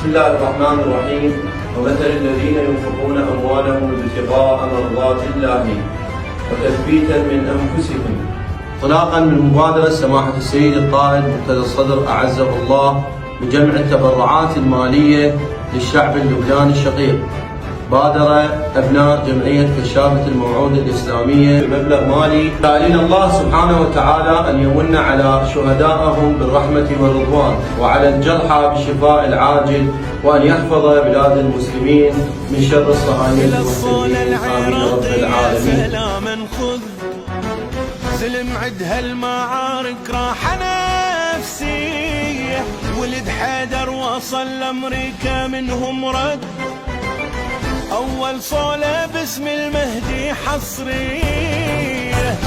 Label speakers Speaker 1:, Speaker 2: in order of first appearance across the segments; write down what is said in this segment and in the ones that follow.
Speaker 1: بسم الله الرحمن الرحيم. ومثل الذين ينفقون أموالهم ابتغاء مرضات الله وتثبيتا من أنفسهم. انطلاقا من مبادرة سماحة السيد القائد مقتدى الصدر أعزه الله بجمع التبرعات المالية للشعب اللبناني الشقيق، بادر أبناء جمعية كشافة الموعود الإسلامية بمبلغ مالي سائلين الله سبحانه وتعالى أن يمن على شهدائهم بالرحمة والرضوان، وعلى الجرحى بالشفاء العاجل، وأن يحفظ بلاد المسلمين من شر الصهاينة المحتلين. آمين رب العالمين.
Speaker 2: سلاما خذ سلم عد هالمعارك راحة نفسية، ولد حيدر وصل لأمريكا منهم رد، أول صولة باسم المهدي حصرية،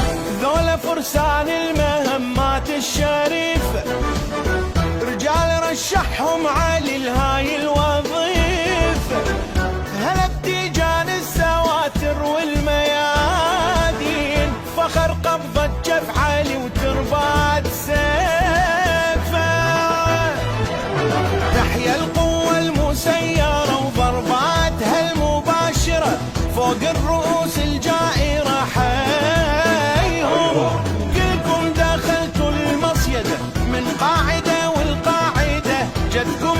Speaker 2: ذولا فرسان المهمات الشريفة، رجال رشحهم علي لهاي الوظيفة، هلا بتيجان السواتر والميادين، فخر قبضة جف علي وتربات سيفه، تحيا القوة المسيرة وضرباتها المباشرة فوق الرؤوس الجائرة حيهم، كلكم دخلتوا المصيدة من قاعدة والقاعدة جدكم